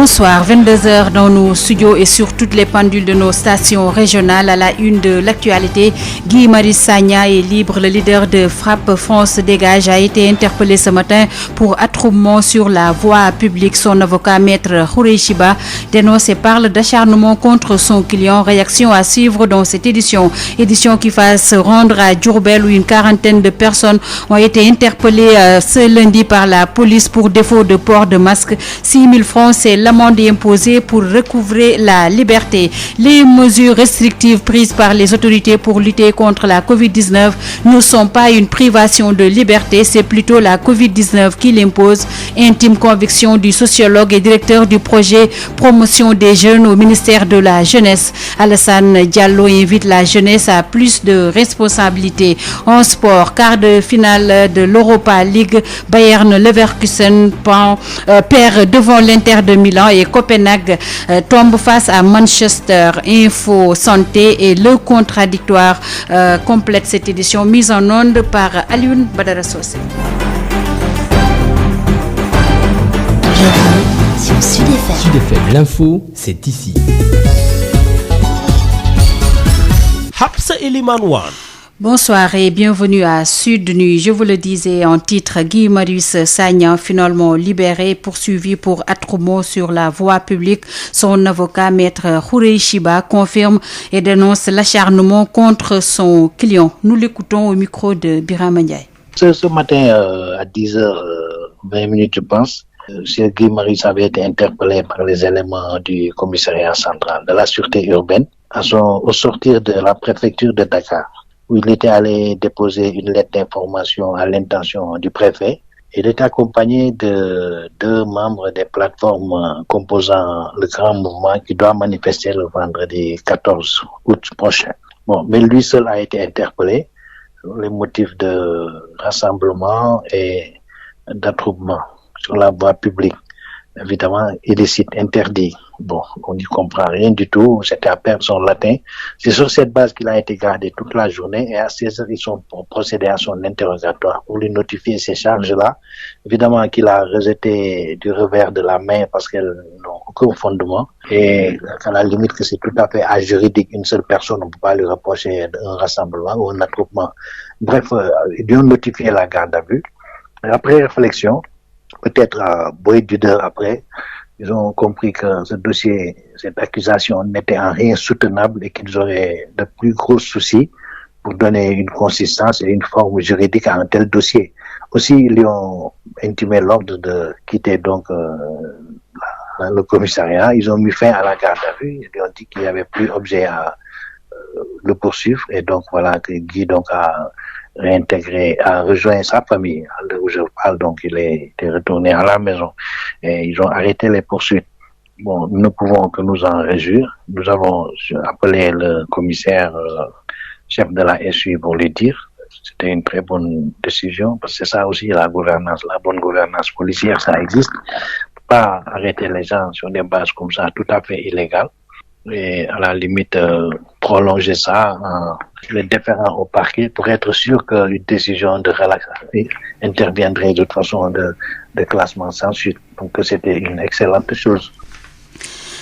Bonsoir, 22h dans nos studios et sur toutes les pendules de nos stations régionales. À la une de l'actualité, Guy Marius Sagna est libre. Le leader de Frappe France Dégage a été interpellé ce matin pour attroupement sur la voie publique. Son avocat, maître Khourey Chiba, dénonce et parle d'acharnement contre son client. Réaction à suivre dans cette édition. Édition qui va se rendre à Diourbel où une quarantaine de personnes ont été interpellées ce lundi par la police pour défaut de port de masque. 6 000 francs, c'est l'amende imposée pour recouvrer la liberté. Les mesures restrictives prises par les autorités pour lutter contre la Covid-19 ne sont pas une privation de liberté, c'est plutôt la Covid-19 qui l'impose. Intime conviction du sociologue et directeur du projet promotion des jeunes au ministère de la Jeunesse. Alassane Diallo invite la jeunesse à plus de responsabilités. En sport, quart de finale de l'Europa League, Bayern Leverkusen perd devant l'Inter de Milan et Copenhague tombe face à Manchester. Info santé et le contradictoire complète cette édition mise en onde par Alioune Badara Sosé. Bienvenue sur Sud FM. Sud FM, l'info, c'est ici. Hapsa Elimanouane. Bonsoir et bienvenue à Sud Nuit. Je vous le disais en titre, Guy Marius Sagna finalement libéré, poursuivi pour attroupement sur la voie publique. Son avocat, maître Khourey Chiba, confirme et dénonce l'acharnement contre son client. Nous l'écoutons au micro de Birama Ndiaye. Ce matin à 10h20, je pense, M. Guy Marius avait été interpellé par les éléments du commissariat central de la sûreté urbaine au sortir de la préfecture de Dakar, où il était allé déposer une lettre d'information à l'intention du préfet. Il était accompagné de 2 membres des plateformes composant le grand mouvement qui doit manifester le vendredi 14 août prochain. Mais lui seul a été interpellé sur les motifs de rassemblement et d'attroupement sur la voie publique. Évidemment, illicite, interdit. On n'y comprend rien du tout. C'était à perdre son latin. C'est sur cette base qu'il a été gardé toute la journée et à 16h, ils sont procédés à son interrogatoire pour lui notifier ces charges-là. Évidemment qu'il a rejeté du revers de la main parce qu'elles n'ont aucun fondement et à la limite que c'est tout à fait ajuridique. Une seule personne, on ne peut pas lui reprocher un rassemblement ou un attroupement. Bref, ils lui ont notifié la garde à vue. Et après réflexion, peut-être à d'une heure après, ils ont compris que ce dossier, cette accusation n'était en rien soutenable et qu'ils auraient de plus gros soucis pour donner une consistance et une forme juridique à un tel dossier. Aussi, ils lui ont intimé l'ordre de quitter donc le commissariat. Ils ont mis fin à la garde à vue. Ils lui ont dit qu'il n'y avait plus objet à le poursuivre et donc voilà que Guy donc a réintégré, a rejoint sa famille. À l'heure où je parle, donc il est retourné à la maison et ils ont arrêté les poursuites. Nous ne pouvons que nous en réjouir. Nous avons appelé le commissaire chef de la SU pour lui dire. C'était une très bonne décision parce que c'est ça aussi la gouvernance, la bonne gouvernance policière, ça existe. Pas arrêter les gens sur des bases comme ça, tout à fait illégales. Et à la limite prolonger ça en le déférant au parquet pour être sûr qu'une décision de relaxation interviendrait de toute façon de classement sans suite. Donc c'était une excellente chose.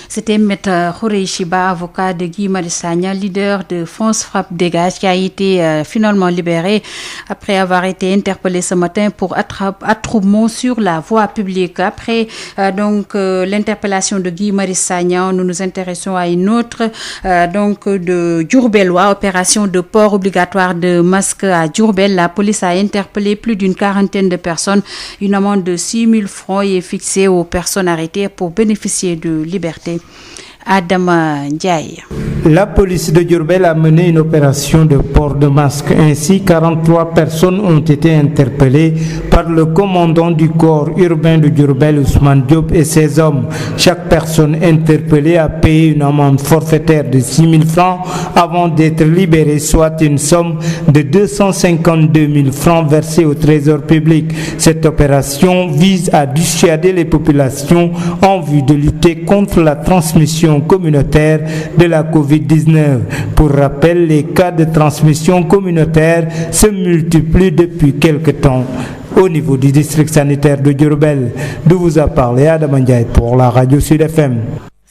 C'était maître Khourey Chiba, avocat de Guy Marius Sagna, leader de France Frappe Dégage, qui a été finalement libéré après avoir été interpellé ce matin pour attroupement sur la voie publique. Après l'interpellation de Guy Marius Sagna, nous nous intéressons à une autre de Diourbellois, opération de port obligatoire de masque à Diourbel. La police a interpellé plus d'une quarantaine de personnes. Une amende de 6 000 francs est fixée aux personnes arrêtées pour bénéficier de liberté. Adama Ndiaye. La police de Diourbel a mené une opération de port de masque. Ainsi, 43 personnes ont été interpellées par le commandant du corps urbain de Diourbel, Ousmane Diop, et ses hommes. Chaque personne interpellée a payé une amende forfaitaire de 6 000 francs avant d'être libérée, soit une somme de 252 000 francs versés au trésor public. Cette opération vise à dissuader les populations en vue de lutter contre la transmission communautaire de la Covid-19. Pour rappel, les cas de transmission communautaire se multiplient depuis quelque temps. au niveau du district sanitaire de Diourbel. De vous a parlé Adam Ndiaye pour la radio Sud FM.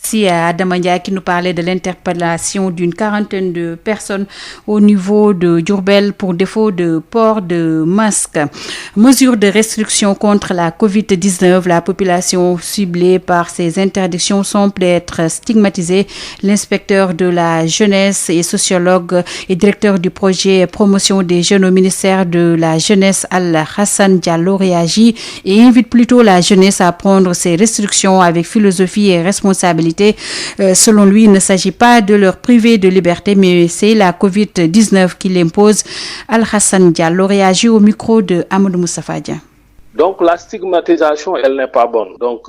Si Adama Ndiaye qui nous parlait de l'interpellation d'une quarantaine de personnes au niveau de Diourbel pour défaut de port de masque. Mesures de restriction contre la Covid-19, la population ciblée par ces interdictions semble être stigmatisée. L'inspecteur de la jeunesse et sociologue et directeur du projet promotion des jeunes au ministère de la jeunesse, Al-Hassan Diallo, réagit et invite plutôt la jeunesse à prendre ces restrictions avec philosophie et responsabilité. Selon lui, il ne s'agit pas de leur priver de liberté, mais c'est la Covid-19 qui l'impose. Al-Hassan Diallo réagit au micro de Amadou Moustapha Dia. Donc la stigmatisation, elle n'est pas bonne. Donc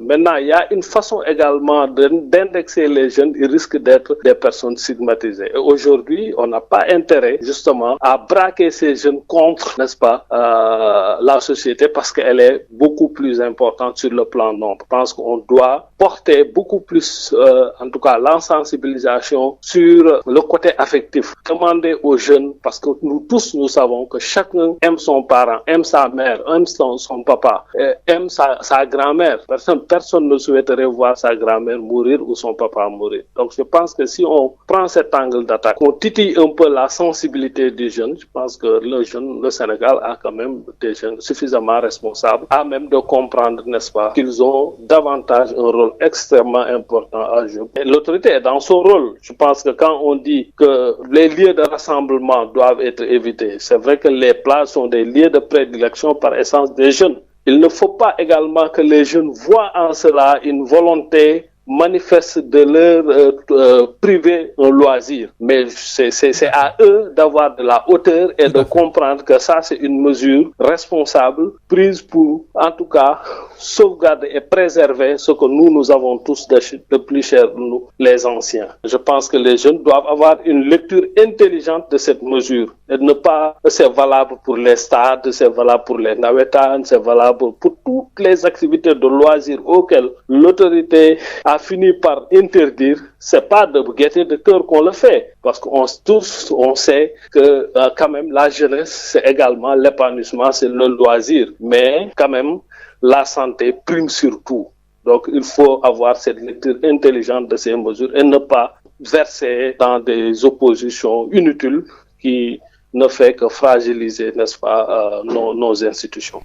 maintenant, il y a une façon également d'indexer les jeunes. Ils risquent d'être des personnes stigmatisées. Et aujourd'hui, on n'a pas intérêt justement à braquer ces jeunes contre, n'est-ce pas, la société parce qu'elle est beaucoup plus importante sur le plan nombre. Je pense qu'on doit porter beaucoup plus, en tout cas, l'sensibilisation sur le côté affectif. Demander aux jeunes, parce que nous tous, nous savons que chacun aime son parent, aime sa mère, aime son papa, aime sa grand-mère. Personne ne souhaiterait voir sa grand-mère mourir ou son papa mourir. Donc je pense que si on prend cet angle d'attaque, on titille un peu la sensibilité des jeunes, je pense que le Sénégal a quand même des jeunes suffisamment responsables, à même de comprendre, n'est-ce pas, qu'ils ont davantage un rôle extrêmement important à jouer. Et l'autorité est dans son rôle. Je pense que quand on dit que les lieux de rassemblement doivent être évités, c'est vrai que les places sont des lieux de prédilection par essence des jeunes. Il ne faut pas également que les jeunes voient en cela une volonté manifeste de leur priver un loisir. Mais c'est à eux d'avoir de la hauteur et de comprendre que ça, c'est une mesure responsable prise pour, en tout cas, sauvegarder et préserver ce que nous avons tous de plus cher, nous, les anciens. Je pense que les jeunes doivent avoir une lecture intelligente de cette mesure et ne pas, c'est valable pour les stades, c'est valable pour les navétanes, c'est valable pour toutes les activités de loisirs auxquelles l'autorité a fini par interdire. C'est pas de gaieté de cœur qu'on le fait, parce qu'on tous, on sait que quand même la jeunesse, c'est également l'épanouissement, c'est le loisir, mais quand même la santé prime surtout. Donc il faut avoir cette lecture intelligente de ces mesures et ne pas verser dans des oppositions inutiles qui ne fait que fragiliser, n'est-ce pas, nos institutions.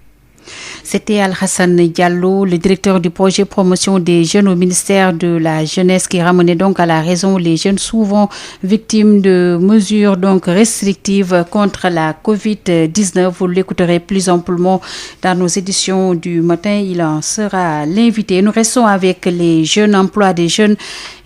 C'était Al-Hassan Diallo, le directeur du projet promotion des jeunes au ministère de la jeunesse, qui ramenait donc à la raison les jeunes souvent victimes de mesures donc restrictives contre la Covid-19. Vous l'écouterez plus amplement dans nos éditions du matin. Il en sera l'invité. Nous restons avec les jeunes, emploi des jeunes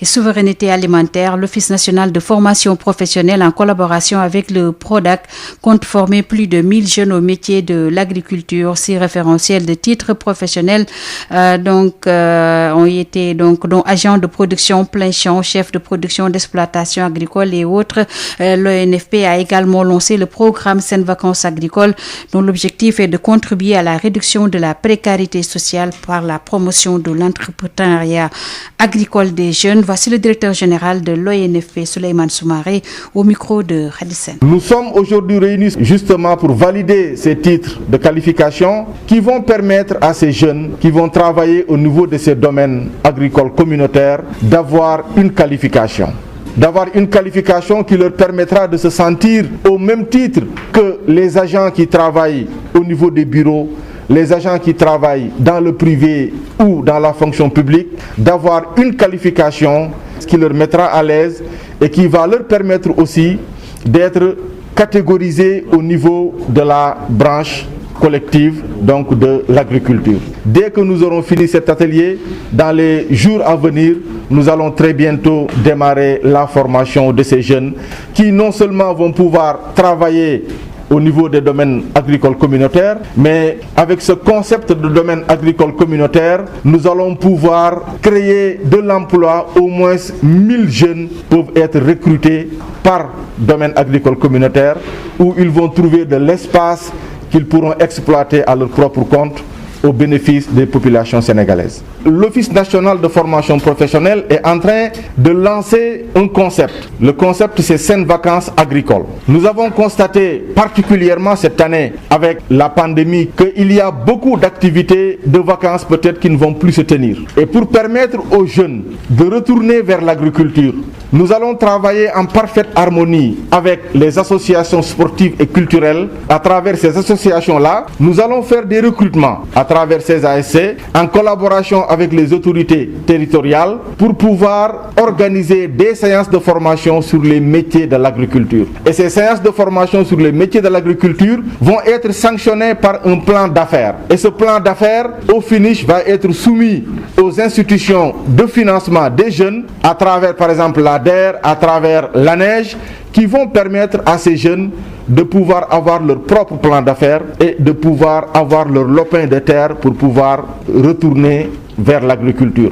et souveraineté alimentaire. L'Office national de formation professionnelle, en collaboration avec le PRODAC, compte former plus de 1000 jeunes au métier de l'agriculture. Ces référentiels de titres professionnels ont été dont agents de production plein champ, chef de production d'exploitation agricole et autres. L'ONFP a également lancé le programme Saines Vacances agricoles, dont l'objectif est de contribuer à la réduction de la précarité sociale par la promotion de l'entrepreneuriat agricole des jeunes. Voici le directeur général de l'ONFP, Souleymane Soumaré, au micro de Khadisen. Nous sommes aujourd'hui réunis justement pour valider ces titres de qualification qui vont permettre à ces jeunes qui vont travailler au niveau de ces domaines agricoles communautaires d'avoir une qualification. D'avoir une qualification qui leur permettra de se sentir au même titre que les agents qui travaillent au niveau des bureaux, les agents qui travaillent dans le privé ou dans la fonction publique, d'avoir une qualification qui leur mettra à l'aise et qui va leur permettre aussi d'être catégorisés au niveau de la branche collective donc de l'agriculture. Dès que nous aurons fini cet atelier, dans les jours à venir, nous allons très bientôt démarrer la formation de ces jeunes qui non seulement vont pouvoir travailler au niveau des domaines agricoles communautaires, mais avec ce concept de domaine agricole communautaire, nous allons pouvoir créer de l'emploi. Au moins 1000 jeunes peuvent être recrutés par domaine agricole communautaire où ils vont trouver de l'espace qu'ils pourront exploiter à leur propre compte au bénéfice des populations sénégalaises. L'Office national de formation professionnelle est en train de lancer un concept. Le concept, c'est saines vacances agricoles. Nous avons constaté particulièrement cette année avec la pandémie qu'il y a beaucoup d'activités de vacances peut-être qui ne vont plus se tenir. Et pour permettre aux jeunes de retourner vers l'agriculture, nous allons travailler en parfaite harmonie avec les associations sportives et culturelles. À travers ces associations-là, nous allons faire des recrutements à travers ces ASC en collaboration avec les autorités territoriales pour pouvoir organiser des séances de formation sur les métiers de l'agriculture. Et ces séances de formation sur les métiers de l'agriculture vont être sanctionnées par un plan d'affaires. Et ce plan d'affaires, au finish, va être soumis aux institutions de financement des jeunes à travers, par exemple, l'ADER, à travers l'ANEJ, qui vont permettre à ces jeunes de pouvoir avoir leur propre plan d'affaires et de pouvoir avoir leur lopin de terre pour pouvoir retourner vers l'agriculture.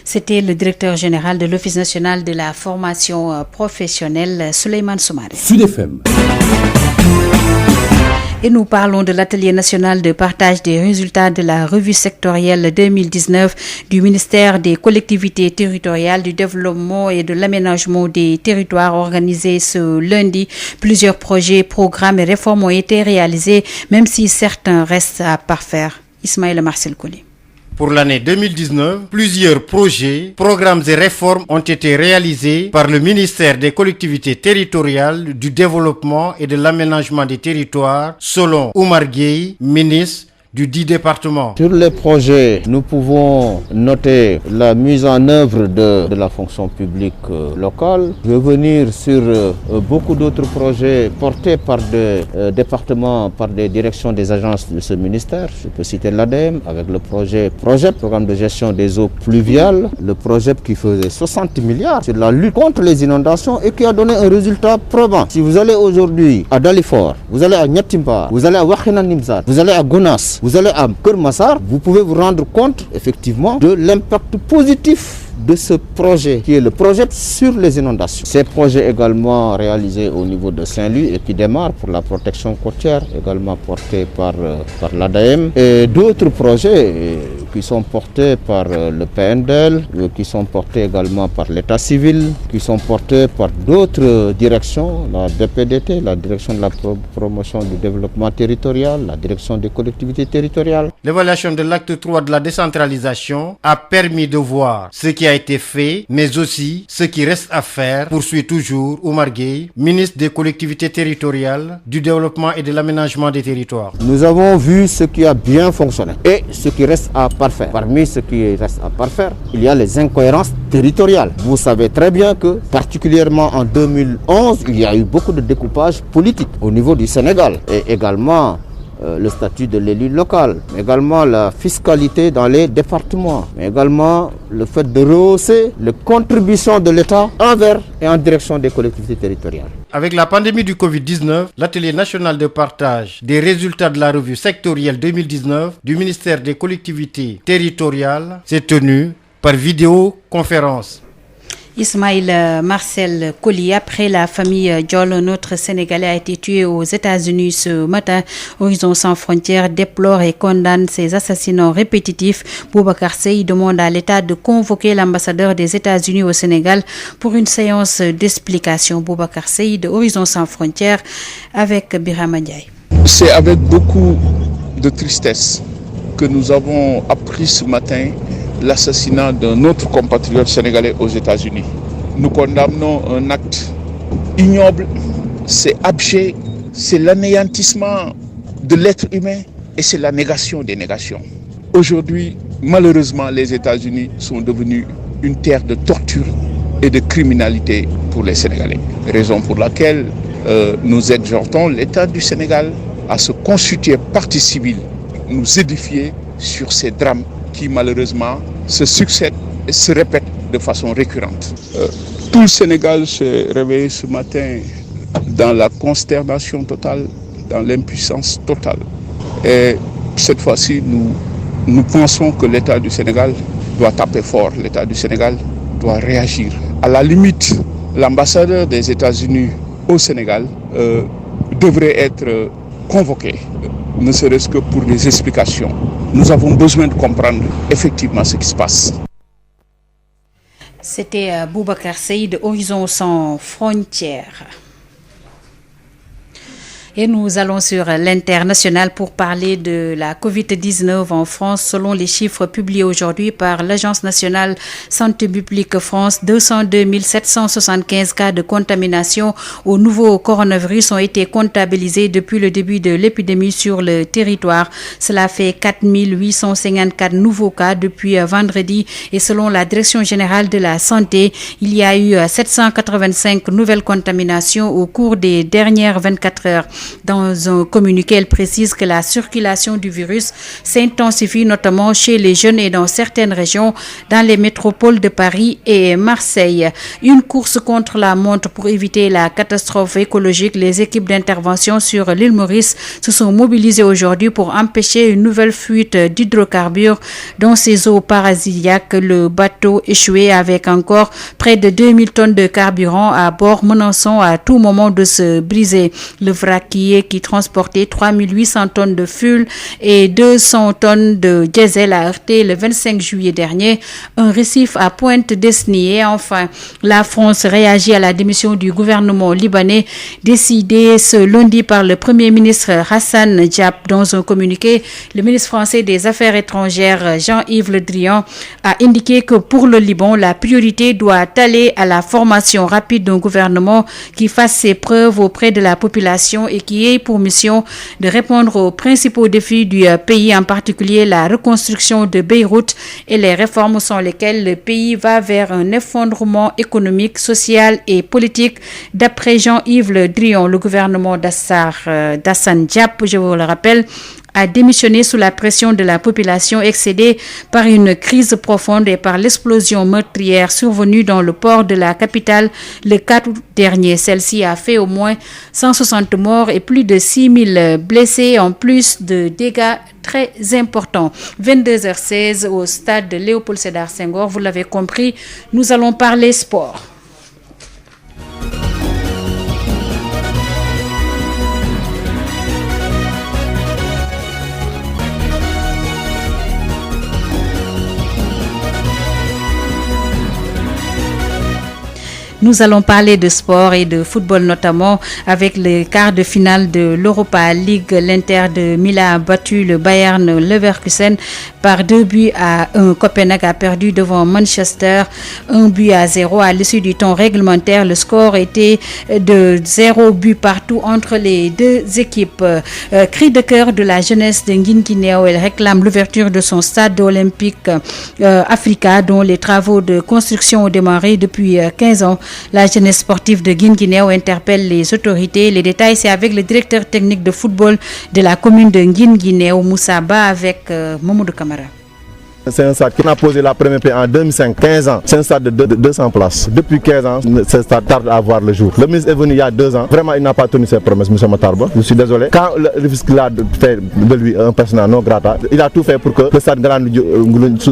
C'était le directeur général de l'Office national de la formation professionnelle, Souleymane Soumaré. Sud FM. Et nous parlons de l'atelier national de partage des résultats de la revue sectorielle 2019 du ministère des collectivités territoriales, du développement et de l'aménagement des territoires organisé ce lundi. Plusieurs projets, programmes et réformes ont été réalisés, même si certains restent à parfaire. Ismaël Marcel Colli. Pour l'année 2019, plusieurs projets, programmes et réformes ont été réalisés par le ministère des collectivités territoriales, du développement et de l'aménagement des territoires, selon Oumar Gueye, ministre du 10 départements. Sur les projets, nous pouvons noter la mise en œuvre de la fonction publique locale, revenir sur beaucoup d'autres projets portés par des départements, par des directions des agences de ce ministère. Je peux citer l'ADEME avec le projet PROJEP, programme de gestion des eaux pluviales, le PROJEP qui faisait 60 milliards sur la lutte contre les inondations et qui a donné un résultat probant. Si vous allez aujourd'hui à Dalifort, vous allez à Nyatimba, vous allez à Wakhinane Nimzatt, vous allez à Gounass, vous allez à Kermassar, vous pouvez vous rendre compte effectivement de l'impact positif de ce projet qui est le projet sur les inondations. Ces projets également réalisés au niveau de Saint-Louis et qui démarrent pour la protection côtière, également portés par l'ADEME, et d'autres projets qui sont portés par le PNDL, qui sont portés également par l'état civil, qui sont portés par d'autres directions, la DPDT, la direction de la promotion du développement territorial, la direction des collectivités territoriales. L'évaluation de l'acte 3 de la décentralisation a permis de voir ce qui a été fait, mais aussi ce qui reste à faire, poursuit toujours Oumar Gueye, ministre des collectivités territoriales, du développement et de l'aménagement des territoires. Nous avons vu ce qui a bien fonctionné et ce qui reste à parfaire. Parmi ce qui reste à parfaire, il y a les incohérences territoriales. Vous savez très bien que, particulièrement en 2011, il y a eu beaucoup de découpage politique au niveau du Sénégal et également le statut de l'élu local, mais également la fiscalité dans les départements, mais également le fait de rehausser les contributions de l'État envers et en direction des collectivités territoriales. Avec la pandémie du Covid-19, l'atelier national de partage des résultats de la revue sectorielle 2019 du ministère des collectivités territoriales s'est tenu par vidéoconférence. Ismaël Marcel Colli, après la famille Diol, notre Sénégalais a été tué aux États-Unis ce matin. Horizon sans frontières déplore et condamne ces assassinats répétitifs. Boubacar Seye demande à l'État de convoquer l'ambassadeur des États-Unis au Sénégal pour une séance d'explication. Boubacar Seye de Horizon sans frontières avec Birama Ndiaye. C'est avec beaucoup de tristesse que nous avons appris ce matin l'assassinat d'un autre compatriote sénégalais aux États-Unis. Nous condamnons un acte ignoble, c'est abject, c'est l'anéantissement de l'être humain et c'est la négation des négations. Aujourd'hui, malheureusement, les États-Unis sont devenus une terre de torture et de criminalité pour les Sénégalais. Raison pour laquelle nous exhortons l'État du Sénégal à se constituer partie civile, nous édifier sur ces drames qui malheureusement se succèdent et se répètent de façon récurrente. Tout le Sénégal s'est réveillé ce matin dans la consternation totale, dans l'impuissance totale. Et cette fois-ci, nous pensons que l'État du Sénégal doit taper fort, l'État du Sénégal doit réagir. À la limite, l'ambassadeur des États-Unis au Sénégal devrait être convoqué ne serait-ce que pour des explications. Nous avons besoin de comprendre effectivement ce qui se passe. C'était Boubacar Seye de Horizon Sans Frontières. Et nous allons sur l'international pour parler de la Covid-19 en France. Selon les chiffres publiés aujourd'hui par l'Agence nationale santé publique France, 202 775 cas de contamination au nouveau coronavirus ont été comptabilisés depuis le début de l'épidémie sur le territoire. Cela fait 4 854 nouveaux cas depuis vendredi. Et selon la Direction générale de la santé, il y a eu 785 nouvelles contaminations au cours des dernières 24 heures. Dans un communiqué, elle précise que la circulation du virus s'intensifie notamment chez les jeunes et dans certaines régions, dans les métropoles de Paris et Marseille. Une course contre la montre pour éviter la catastrophe écologique. Les équipes d'intervention sur l'île Maurice se sont mobilisées aujourd'hui pour empêcher une nouvelle fuite d'hydrocarbures dans ces eaux paradisiaques. Le bateau échoué avec encore près de 2000 tonnes de carburant à bord menaçant à tout moment de se briser. Le vraquier qui transportait 3800 tonnes de fuel et 200 tonnes de diesel a heurté le 25 juillet dernier un récif à Pointe-Desnier. Enfin, la France réagit à la démission du gouvernement libanais décidée ce lundi par le Premier ministre Hassan Diab. Dans un communiqué, le ministre français des Affaires étrangères Jean-Yves Le Drian a indiqué que pour le Liban, la priorité doit aller à la formation rapide d'un gouvernement qui fasse ses preuves auprès de la population et qui ait pour mission de répondre aux principaux défis du pays, en particulier la reconstruction de Beyrouth et les réformes sans lesquelles le pays va vers un effondrement économique, social et politique. D'après Jean-Yves Le Drian, le gouvernement d'Hassan Diab, je vous le rappelle, a démissionné sous la pression de la population excédée par une crise profonde et par l'explosion meurtrière survenue dans le port de la capitale le 4 août dernier. Celle-ci a fait au moins 160 morts et plus de 6000 blessés, en plus de dégâts très importants. 22h16 au stade de Léopold Sédar Senghor. Vous l'avez compris, nous allons parler sport. Nous allons parler de sport et de football notamment avec les quarts de finale de l'Europa League. L'Inter de Milan a battu le Bayern Leverkusen par 2-1. Copenhague a perdu devant Manchester 1-0 à l'issue du temps réglementaire. Le score était de 0 but partout entre les deux équipes. Cri de cœur de la jeunesse de Guinguinéo. Elle réclame l'ouverture de son stade olympique Africa dont les travaux de construction ont démarré depuis 15 ans. La jeunesse sportive de Guinguinéo interpelle les autorités. Les détails, c'est avec le directeur technique de football de la commune de Guinguinéo, Moussa Ba, avec Mamoudou Kamara. C'est un stade qui a posé la première pierre en 2005, 15 ans. C'est un stade de 200 places. Depuis 15 ans, ce stade tarde à voir le jour. Le ministre est venu il y a 2 ans. Vraiment, il n'a pas tenu ses promesses, M. Matarba. Je suis désolé. Quand le Rufisque a fait de lui un personnage non grata, il a tout fait pour que le stade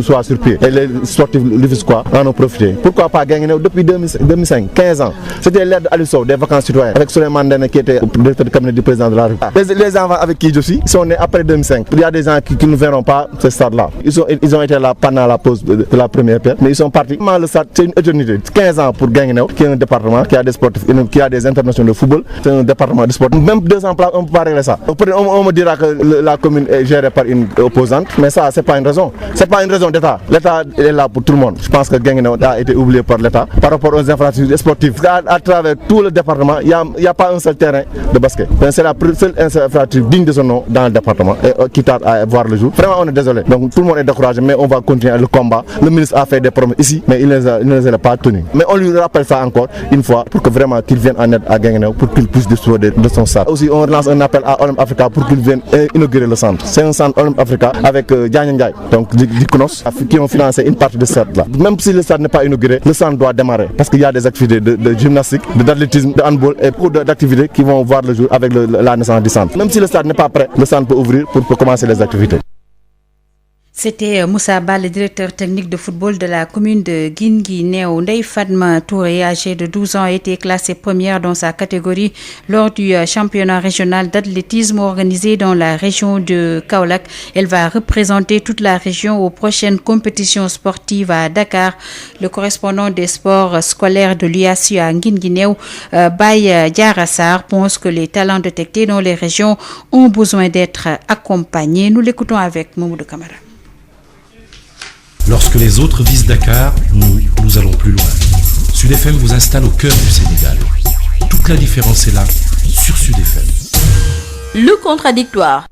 soit sur pied. Et les sportifs rufisquois en ont profité. Pourquoi pas gagner depuis 2005, 15 ans. C'était l'aide à l'USO des vacances citoyennes avec Souleymane Ndéné qui était directeur du cabinet du président de la République. Les enfants avec qui je suis sont nés après 2005. Il y a des gens qui ne verront pas ce stade-là. Ils ont été là pendant la pause de la première pierre, mais ils sont partis. Le stade, c'est une éternité. 15 ans pour Guinguinéo, qui est un département qui a des sportifs, qui a des internationaux de football. C'est un département de sport. Même 200 places, on ne peut pas régler ça. On me dira que la commune est gérée par une opposante, mais ça, c'est pas une raison. C'est pas une raison d'État. L'État est là pour tout le monde. Je pense que Guinguinéo a été oublié par l'État par rapport aux infrastructures sportives. À travers tout le département, il n'y a pas un seul terrain de basket. C'est la seule infrastructure digne de son nom dans le département et qui tarde à voir le jour. Vraiment, on est désolé. Donc tout le monde est découragé, mais on va continuer le combat. Le ministre a fait des promesses ici, mais il ne les a pas tenues. Mais on lui rappelle ça encore une fois pour que vraiment qu'il vienne en aide à Guinguinéo pour qu'il puisse disposer de son stade. Aussi, on lance un appel à Olympe Africa pour qu'il vienne inaugurer le centre. C'est un centre Olympe Africa avec Diagne Ndiaye, donc d'Iconos, qui ont financé une partie de ce stade-là. Même si le stade n'est pas inauguré, le centre doit démarrer parce qu'il y a des activités de gymnastique, d'athlétisme, de handball et beaucoup d'activités qui vont voir le jour avec la naissance du centre. Même si le stade n'est pas prêt, le centre peut ouvrir pour commencer les activités. C'était Moussa Ba, le directeur technique de football de la commune de Guinguinéo. Ndeye Fatma Touré, âgée de 12 ans, a été classée première dans sa catégorie lors du championnat régional d'athlétisme organisé dans la région de Kaolack. Elle va représenter toute la région aux prochaines compétitions sportives à Dakar. Le correspondant des sports scolaires de l'UASU à Guinguinéo, Baye Diarassar, pense que les talents détectés dans les régions ont besoin d'être accompagnés. Nous l'écoutons avec Mamoudou Kamara. Lorsque les autres visent Dakar, nous allons plus loin. Sud FM vous installe au cœur du Sénégal. Toute la différence est là, sur Sud FM. Le contradictoire.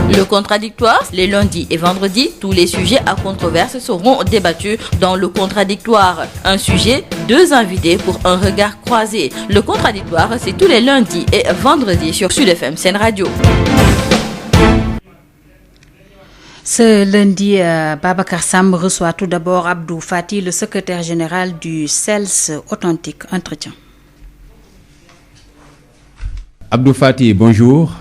Le contradictoire, les lundis et vendredis, tous les sujets à controverse seront débattus dans le contradictoire. Un sujet, deux invités pour un regard croisé. Le contradictoire, c'est tous les lundis et vendredis sur Sud FM Sen Radio. Ce lundi, Babacar Sam reçoit tout d'abord Abdou Fati, le secrétaire général du CELS Authentique. Entretien. Abdou Fati, bonjour.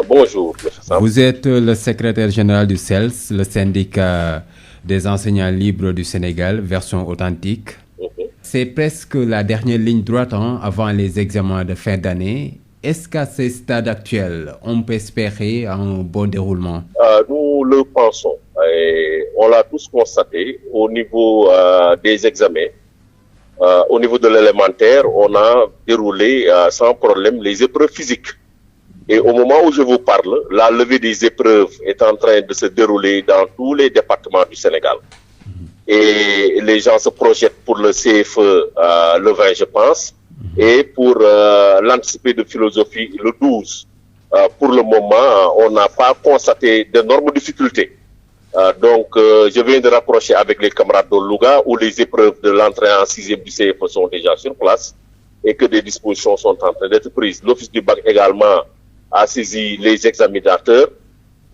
Bonjour, M. Sam. Vous êtes le secrétaire général du CELS, le syndicat des enseignants libres du Sénégal, version authentique. C'est presque la dernière ligne droite avant les examens de fin d'année. Est-ce qu'à ce stade actuel, on peut espérer un bon déroulement? Nous le pensons. Et on l'a tous constaté au niveau des examens. Au niveau de l'élémentaire, on a déroulé sans problème les épreuves physiques. Et au moment où je vous parle, la levée des épreuves est en train de se dérouler dans tous les départements du Sénégal. Et les gens se projettent pour le CFE le 20, je pense. Et pour l'anticipé de philosophie, le 12. Pour le moment, on n'a pas constaté d'énormes difficultés. Donc, je viens de rapprocher avec les camarades de Louga où les épreuves de l'entrée en 6e du CFE sont déjà sur place et que des dispositions sont en train d'être prises. L'Office du bac également a saisi les examinateurs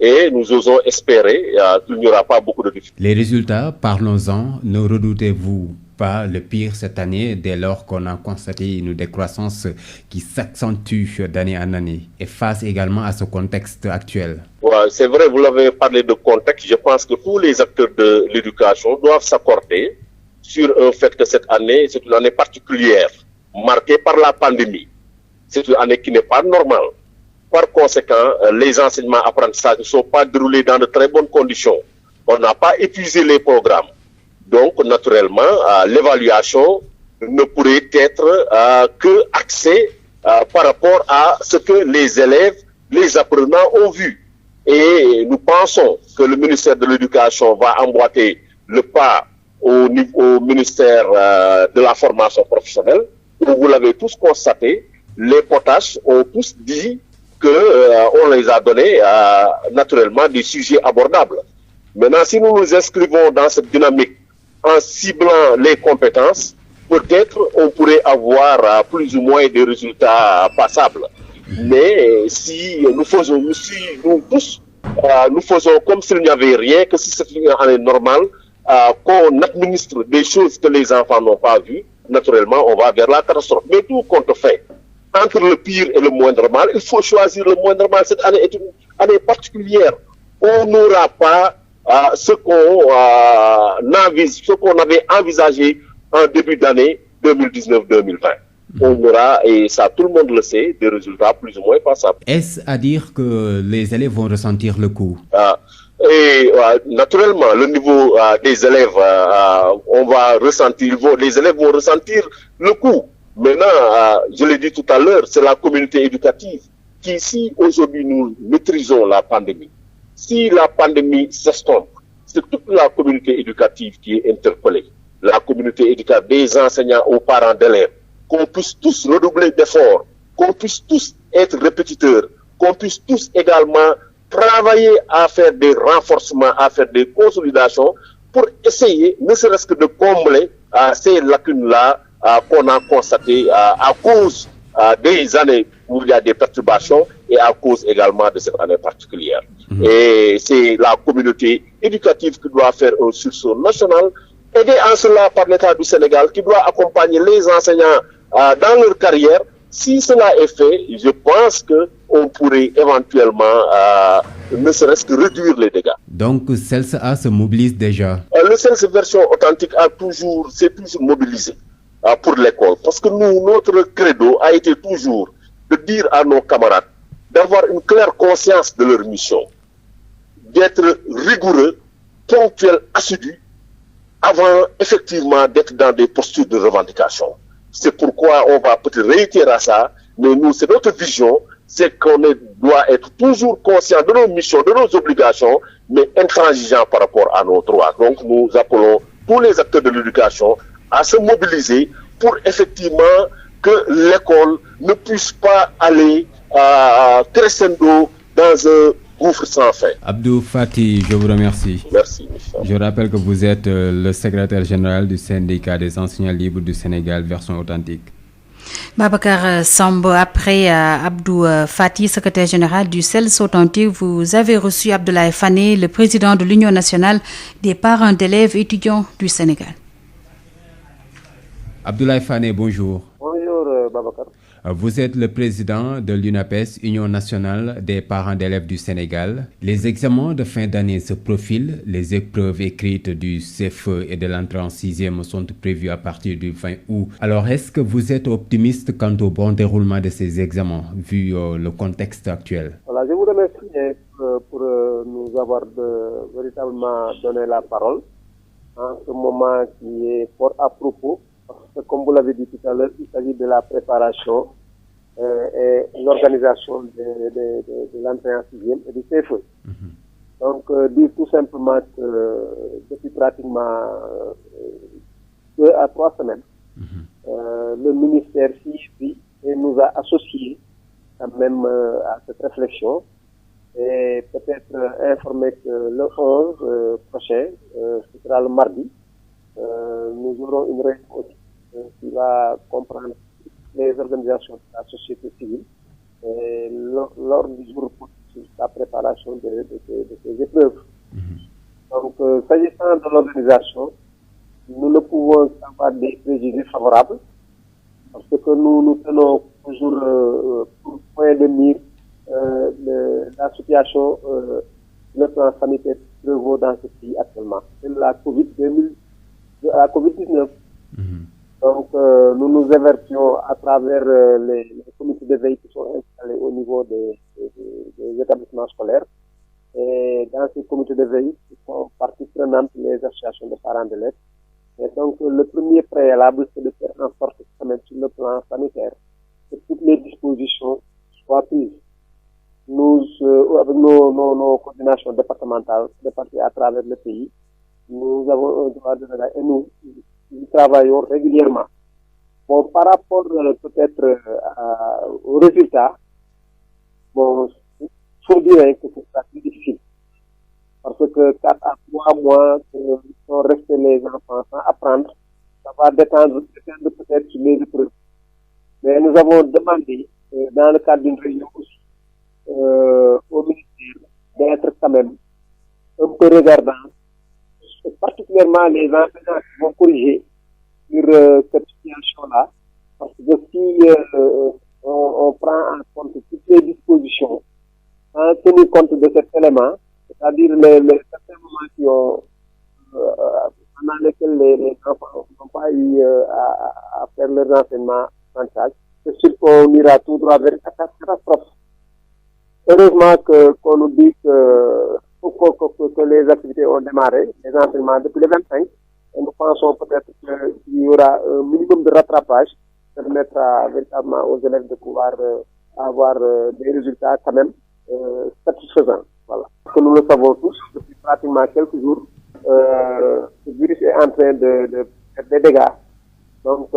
et nous osons espérer qu'il n'y aura pas beaucoup de difficultés. Les résultats, parlons-en. Ne redoutez-vous pas le pire cette année dès lors qu'on a constaté une décroissance qui s'accentue d'année en année et face également à ce contexte actuel? Ouais, c'est vrai, vous l'avez parlé de contexte. Je pense que tous les acteurs de l'éducation doivent s'accorder sur un fait que cette année, c'est une année particulière, marquée par la pandémie. C'est une année qui n'est pas normale. Par conséquent, les enseignements apprentissages ne sont pas déroulés dans de très bonnes conditions. On n'a pas épuisé les programmes. Donc, naturellement, l'évaluation ne pourrait être que axée par rapport à ce que les élèves, les apprenants ont vu. Et nous pensons que le ministère de l'Éducation va emboîter le pas au ministère de la formation professionnelle. Vous l'avez tous constaté, les potaches ont tous dit qu'on les a donnés naturellement des sujets abordables. Maintenant, si nous nous inscrivons dans cette dynamique en ciblant les compétences, peut-être on pourrait avoir plus ou moins des résultats passables. Mais si nous faisons comme s'il n'y avait rien, que si c'est une année normale, qu'on administre des choses que les enfants n'ont pas vues, naturellement on va vers la catastrophe. Mais tout compte fait, entre le pire et le moindre mal, il faut choisir le moindre mal. Cette année est une année particulière. On n'aura pas ce qu'on avait envisagé en début d'année 2019-2020. On aura, et ça tout le monde le sait, des résultats plus ou moins passables. Est-ce à dire que les élèves vont ressentir le coup? Naturellement, le niveau des élèves, les élèves vont ressentir le coup. Maintenant, je l'ai dit tout à l'heure, c'est la communauté éducative qui, si aujourd'hui nous maîtrisons la pandémie, si la pandémie s'estompe, c'est toute la communauté éducative qui est interpellée. La communauté éducative, des enseignants aux parents d'élèves, qu'on puisse tous redoubler d'efforts, qu'on puisse tous être répétiteurs, qu'on puisse tous également travailler à faire des renforcements, à faire des consolidations pour essayer, ne serait-ce que de combler ces lacunes-là qu'on a constatées à cause des années où il y a des perturbations et à cause également de cette année particulière. Et c'est la communauté éducative qui doit faire un sursaut national, aidé en cela par l'État du Sénégal, qui doit accompagner les enseignants dans leur carrière. Si cela est fait, je pense que on pourrait éventuellement, ne serait-ce que réduire les dégâts. Donc, CELS-A se mobilise déjà. Le CELS version authentique s'est toujours mobilisé pour l'école. Parce que nous, notre credo a été toujours de dire à nos camarades d'avoir une claire conscience de leur mission, d'être rigoureux, ponctuel, assidu, avant effectivement d'être dans des postures de revendication. C'est pourquoi on va peut-être réitérer ça, mais nous, c'est notre vision, c'est qu'on doit être toujours conscient de nos missions, de nos obligations, mais intransigeant par rapport à nos droits. Donc nous appelons tous les acteurs de l'éducation à se mobiliser pour effectivement que l'école ne puisse pas aller crescendo dans un gouffre sans fin. Abdou Fati, je vous remercie. Merci, Michel. Je rappelle que vous êtes le secrétaire général du syndicat des enseignants libres du Sénégal, version authentique. Babacar Samb, après Abdou Fati, secrétaire général du CELS authentique, vous avez reçu Abdoulaye Fane, le président de l'Union nationale des parents d'élèves étudiants du Sénégal. Abdoulaye Fane, bonjour. Bonjour Babacar. Vous êtes le président de l'UNAPES, Union nationale des parents d'élèves du Sénégal. Les examens de fin d'année se profilent. Les épreuves écrites du CFE et de l'entrée en 6e sont prévues à partir du 20 août. Alors, est-ce que vous êtes optimiste quant au bon déroulement de ces examens, vu le contexte actuel? Voilà, je vous remercie pour nous avoir véritablement donné la parole en ce moment qui est fort à propos. Comme vous l'avez dit tout à l'heure, il s'agit de la préparation et l'organisation de l'entrée en 6e et du CFE. Donc, dire tout simplement que depuis pratiquement 2 à 3 semaines, le ministère s'y nous a associés quand même à cette réflexion et peut-être informé que le 11 prochain, ce sera le mardi, nous aurons une réunion aussi qui va comprendre les organisations de la société civile et lors du jour pour la préparation de ces épreuves. Donc, s'agissant de l'organisation, nous ne pouvons avoir des préjugés favorables parce que nous tenons toujours pour point de mire la situation, le plan sanitaire qui prévaut dans ce pays actuellement. C'est la COVID-19. Donc, nous nous avertions à travers les comités de veille qui sont installés au niveau des établissements scolaires. Et dans ces comités de veille, qui sont partie prenante les associations de parents d'élèves. Et donc, le premier préalable, c'est de faire en sorte que, quand même, sur le plan sanitaire, que toutes les dispositions soient prises. Nous, avec nos coordinations départementales réparties à travers le pays, nous avons un droit de regard et nous travaillons régulièrement. Bon, par rapport peut-être aux résultats, bon, il faut dire que c'est pas plus difficile. Parce que 4 à 3 mois sont restés les enfants sans apprendre, ça va dépendre peut-être sur les épreuves. Mais nous avons demandé, dans le cadre d'une réunion aussi, au ministère d'être quand même un peu regardant, particulièrement les enseignants qui vont corriger sur cette situation-là, parce que si on prend en compte toutes les dispositions, en tenir compte de cet élément, c'est-à-dire certains moments qui ont pendant lesquels les enfants n'ont pas eu à faire leurs enseignements en charge, c'est sûr qu'on ira tout droit vers une catastrophe. Heureusement qu'on nous dit que les activités ont démarré, les enseignements depuis le 25, et nous pensons peut-être qu'il y aura un minimum de rattrapage qui permettra véritablement aux élèves de pouvoir avoir des résultats quand même satisfaisants. Voilà. Parce que nous le savons tous, depuis pratiquement quelques jours, ce virus est en train de faire des dégâts. Donc,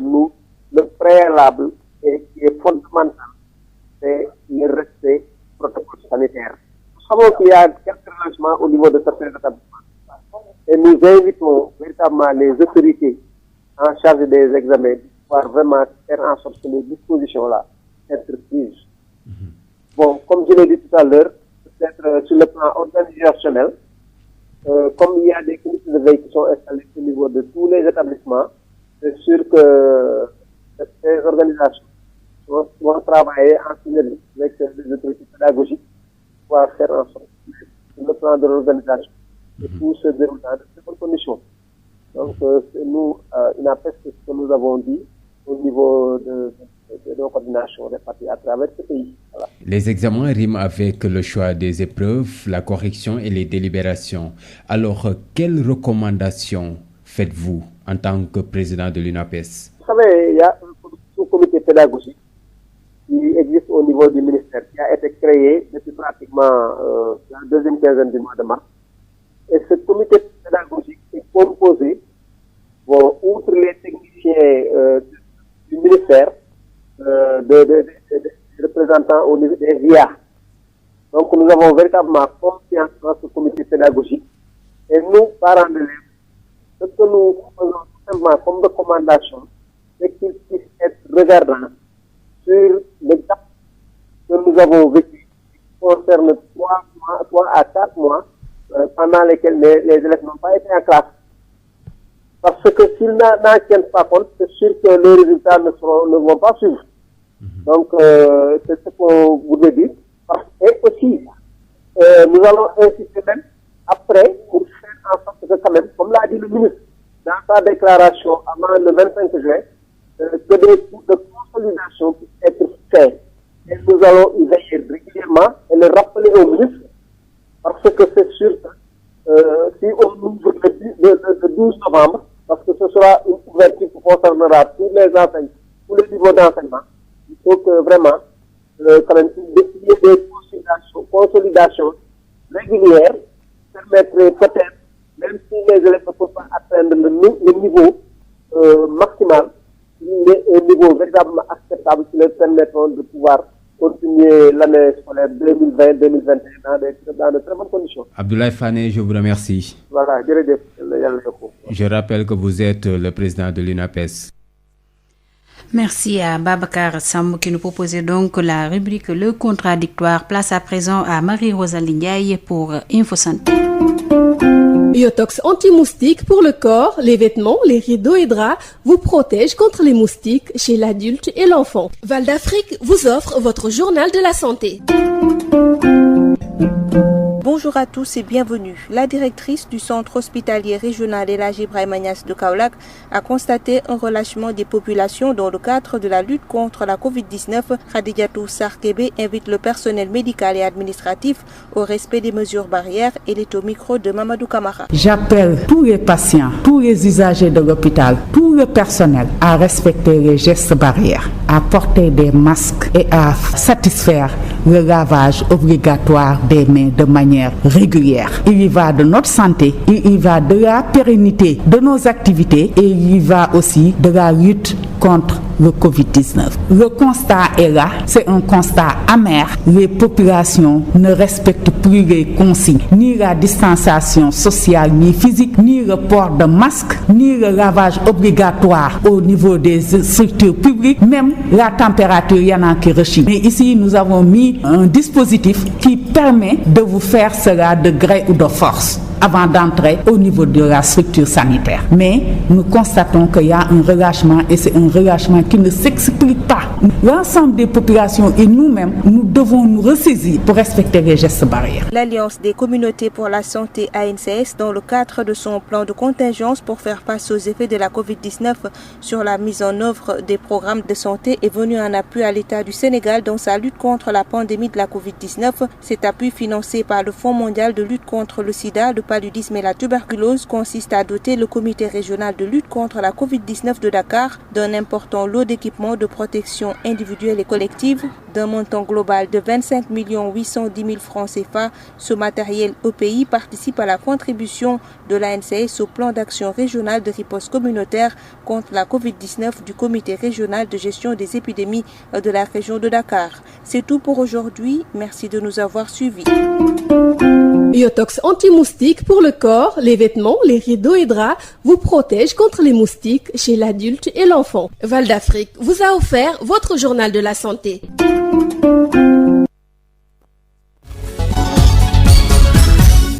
nous, le préalable qui est fondamental, c'est le respect du protocole sanitaire. Nous savons qu'il y a quelques relâchements au niveau de certains établissements. Et nous invitons véritablement les autorités en charge des examens de pouvoir vraiment faire en sorte que les dispositions-là être prises. Bon, comme je l'ai dit tout à l'heure, peut-être sur le plan organisationnel, comme il y a des comités de veille qui sont installés au niveau de tous les établissements, c'est sûr que ces organisations vont travailler en synergie avec les autorités pédagogiques pour faire en sorte que le plan de l'organisation et tout se déroule dans de très bonnes conditions. Donc, nous, INAPES, c'est ce que nous avons dit au niveau de nos coordinations réparties à travers ce pays. Voilà. Les examens riment avec le choix des épreuves, la correction et les délibérations. Alors, quelles recommandations faites-vous en tant que président de l'UNAPES? Vous savez, il y a un sous-comité pédagogique qui existe au niveau du ministère, qui a été créé depuis pratiquement la deuxième quinzaine du mois de mars. Et ce comité pédagogique est composé, outre les techniciens du ministère, de représentants au niveau des IA. Donc nous avons véritablement confiance dans ce comité pédagogique. Et nous, parents d'élèves, ce que nous faisons tout simplement comme recommandation, c'est qu'ils puissent être regardants sur l'étape que nous avons vécue, qui concerne 3 à 4 mois, pendant lesquels les élèves n'ont pas été en classe. Parce que s'ils n'en tiennent pas compte, c'est sûr que les résultats ne vont pas suivre. Donc, c'est ce qu'on voulait dire. Et aussi, nous allons insister même après pour faire en sorte que quand même, comme l'a dit le ministre dans sa déclaration avant le 25 juin, que des cours de consolidation puissent être faits. Et nous allons y veiller régulièrement et le rappeler au ministre, parce que c'est sûr que si on ouvre le 12 novembre, parce que ce sera une ouverture qui concernera tous les enseignements, tous les niveaux d'enseignement, il faut que vraiment, quand même, il y ait des consolidations régulières permettraient peut-être, même si les élèves ne peuvent pas atteindre le niveau maximal, il y ait un niveau véritablement acceptable qui leur permettront de pouvoir continuer l'année scolaire 2020-2021 dans de très bonnes conditions. Abdoulaye Fane, je vous remercie. Voilà, je rappelle que vous êtes le président de l'UNAPES. Merci à Babacar Sam qui nous proposait donc la rubrique Le Contradictoire. Place à présent à Marie-Rosalie Ndiaye pour Info Santé. Biotox anti-moustique pour le corps, les vêtements, les rideaux et draps vous protège contre les moustiques chez l'adulte et l'enfant. Val d'Afrique vous offre votre journal de la santé. Bonjour à tous et bienvenue. La directrice du centre hospitalier régional El Hadji Ibrahima Niasse de Kaolack a constaté un relâchement des populations dans le cadre de la lutte contre la Covid-19. Khadijatou Sarkebe invite le personnel médical et administratif au respect des mesures barrières et est au micro de Mamadou Kamara. J'appelle tous les patients, tous les usagers de l'hôpital, tout le personnel à respecter les gestes barrières, à porter des masques et à satisfaire le lavage obligatoire des mains de manière régulière. Il y va de notre santé, il y va de la pérennité de nos activités et il y va aussi de la lutte contre le Covid-19. Le constat est là, c'est un constat amer. Les populations ne respectent plus les consignes, ni la distanciation sociale ni physique, ni le port de masque, ni le lavage obligatoire au niveau des structures publiques, même la température, il y en a qui rechignent. Mais ici, nous avons mis un dispositif qui permet de vous faire cela de gré ou de force avant d'entrer au niveau de la structure sanitaire. Mais nous constatons qu'il y a un relâchement et c'est un relâchement qui ne s'explique pas. L'ensemble des populations et nous-mêmes, nous devons nous ressaisir pour respecter les gestes barrières. L'Alliance des communautés pour la santé ANCS, dans le cadre de son plan de contingence pour faire face aux effets de la Covid-19 sur la mise en œuvre des programmes de santé, est venue en appui à l'État du Sénégal dans sa lutte contre la pandémie de la Covid-19. Cet appui financé par le Fonds mondial de lutte contre le sida, le paludisme et la tuberculose consiste à doter le comité régional de lutte contre la Covid-19 de Dakar d'un important lot d'équipements de protection individuelle et collective d'un montant global de 25 810 000 francs CFA. Ce matériel au pays participe à la contribution de l'ANCS au plan d'action régional de riposte communautaire contre la Covid-19 du comité régional de gestion des épidémies de la région de Dakar. C'est tout pour aujourd'hui. Merci de nous avoir suivis. Biotox anti-moustique pour le corps, les vêtements, les rideaux et draps vous protège contre les moustiques chez l'adulte et l'enfant. Val d'Afrique vous a offert votre journal de la santé.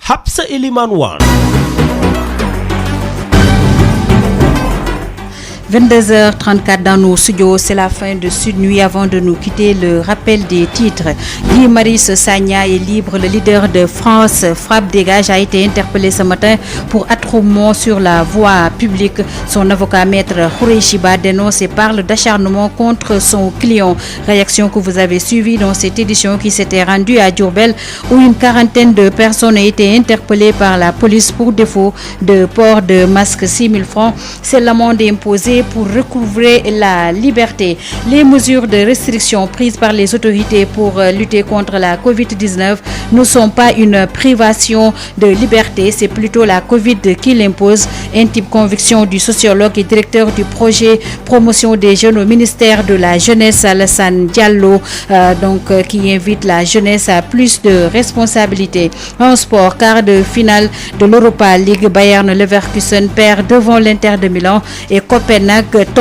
Hapsa Eliman Wan. 22h34 dans nos studios, c'est la fin de Sud Nuit. Avant de nous quitter, le rappel des titres. Guy Marius Sagna est libre. Le leader de France Frappe Dégage a été interpellé ce matin pour attroupement sur la voie publique. Son avocat maître Khoureyshiba dénonce et parle d'acharnement contre son client. Réaction que vous avez suivie dans cette édition qui s'était rendue à Diourbel où une quarantaine de personnes ont été interpellées par la police pour défaut de port de masque. 6 000 francs, c'est l'amende imposée pour recouvrer la liberté. Les mesures de restriction prises par les autorités pour lutter contre la Covid-19 ne sont pas une privation de liberté, c'est plutôt la Covid qui l'impose. Intime conviction du sociologue et directeur du projet promotion des jeunes au ministère de la Jeunesse, Alassane Diallo, qui invite la jeunesse à plus de responsabilités. En sport, quart de finale de l'Europa League, Bayern Leverkusen perd devant l'Inter de Milan et Copenhague tombe